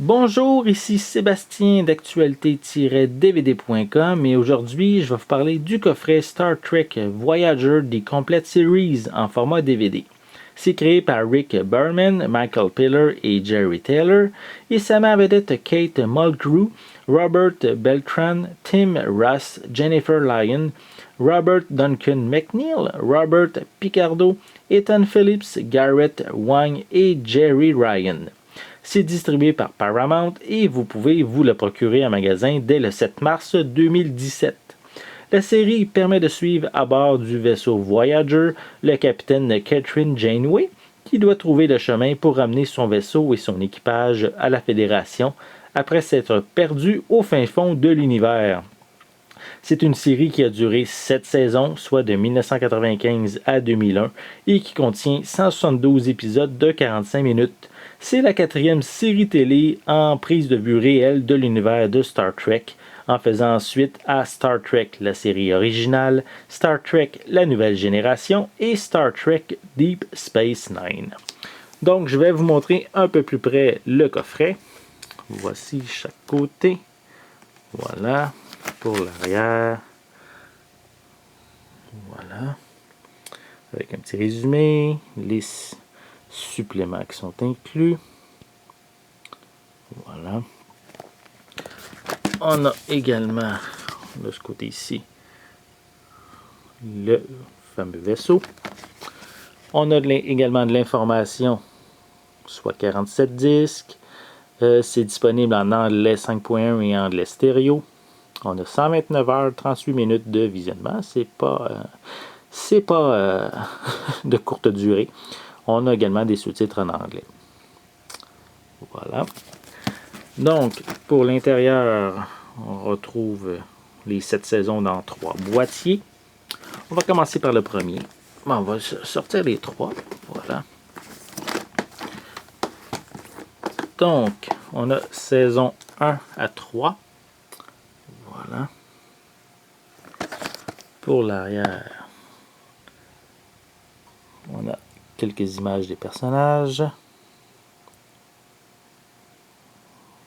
Bonjour, ici Sébastien d'actualité-dvd.com et aujourd'hui je vais vous parler du coffret Star Trek Voyager The Complete Series en format DVD. C'est créé par Rick Berman, Michael Piller et Jerry Taylor et ça met en vedette Kate Mulgrew, Robert Beltran, Tim Russ, Jennifer Lyon, Robert Duncan McNeil, Robert Picardo, Ethan Phillips, Garrett Wang et Jerry Ryan. C'est distribué par Paramount et vous pouvez vous le procurer en magasin dès le 7 mars 2017. La série permet de suivre à bord du vaisseau Voyager le capitaine Catherine Janeway qui doit trouver le chemin pour ramener son vaisseau et son équipage à la Fédération après s'être perdu au fin fond de l'univers. C'est une série qui a duré 7 saisons, soit de 1995 à 2001, et qui contient 172 épisodes de 45 minutes. C'est la 4e série télé en prise de vue réelle de l'univers de Star Trek, en faisant suite à Star Trek, la série originale, Star Trek, la nouvelle génération et Star Trek Deep Space Nine. Donc, je vais vous montrer un peu plus près le coffret. Voici chaque côté. Voilà. Pour l'arrière. Voilà. Avec un petit résumé. Les suppléments qui sont inclus. Voilà. On a également, de ce côté ici, le fameux vaisseau. On a également de l'information, soit 47 disques. C'est disponible en anglais 5.1 et en anglais stéréo. On a 129 heures, 38 minutes de visionnement. C'est pas de courte durée. On a également des sous-titres en anglais. Voilà. Donc, pour l'intérieur, on retrouve les 7 saisons dans 3 boîtiers. On va commencer par le premier. Bon, on va sortir les 3. Voilà. Donc, on a saison 1 à 3. Voilà. Pour l'arrière, on a quelques images des personnages.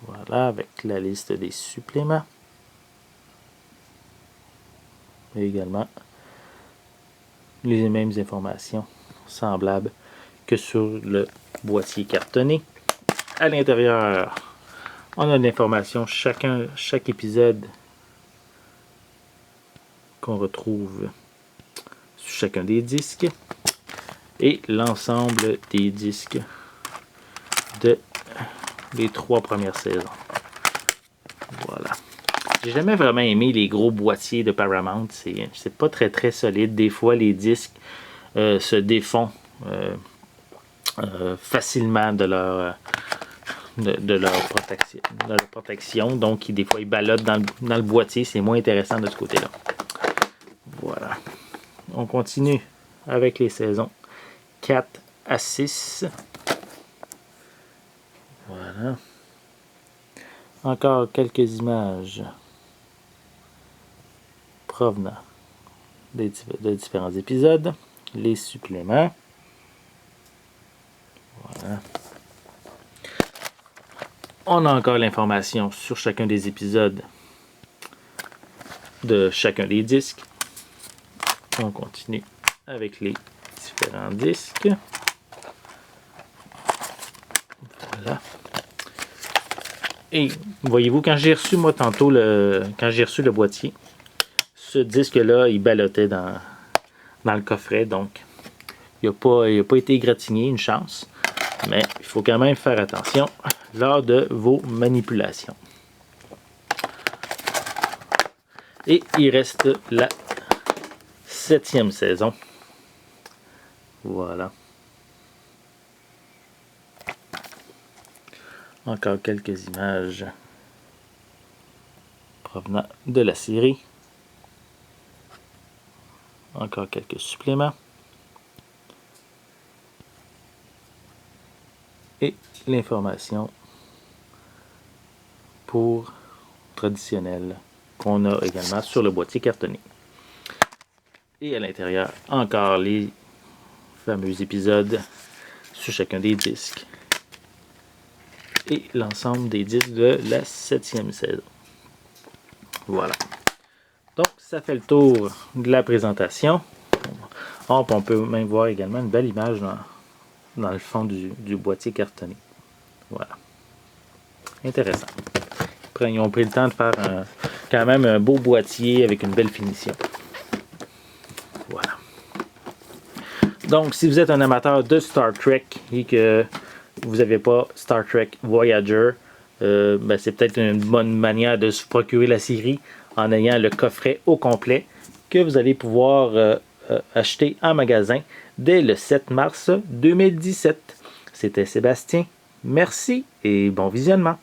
Voilà, avec la liste des suppléments. Et également les mêmes informations semblables que sur le boîtier cartonné. À l'intérieur, on a de l'information chaque épisode qu'on retrouve sur chacun des disques et l'ensemble des disques de les 3 premières saisons. Voilà. J'ai jamais vraiment aimé les gros boîtiers de Paramount. C'est pas très solide. Des fois, les disques se défont facilement de leur protection. Donc, des fois, ils ballottent dans le boîtier. C'est moins intéressant de ce côté-là. Voilà. On continue avec les saisons 4 à 6. Voilà. Encore quelques images provenant de différents épisodes. Les suppléments. Voilà. On a encore l'information sur chacun des épisodes de chacun des disques. On continue avec les différents disques. Voilà. Et voyez-vous, quand j'ai reçu moi tantôt quand j'ai reçu le boîtier, ce disque-là, il ballottait dans le coffret, donc il n'a pas été égratigné, une chance. Mais il faut quand même faire attention lors de vos manipulations. Et il reste la 7e saison. Voilà. Encore quelques images provenant de la série. Encore quelques suppléments. Et l'information pour traditionnel qu'on a également sur le boîtier cartonné. Et à l'intérieur, encore les fameux épisodes sur chacun des disques. et l'ensemble des disques de la 7e saison. Voilà. Donc, ça fait le tour de la présentation. On peut même voir également une belle image dans le fond du boîtier cartonné. Voilà. Intéressant. Ils ont pris le temps de faire quand même un beau boîtier avec une belle finition. Voilà. Donc, si vous êtes un amateur de Star Trek et que vous n'avez pas Star Trek Voyager, c'est peut-être une bonne manière de se procurer la série en ayant le coffret au complet que vous allez pouvoir acheter en magasin dès le 7 mars 2017. C'était Sébastien. Merci et bon visionnement.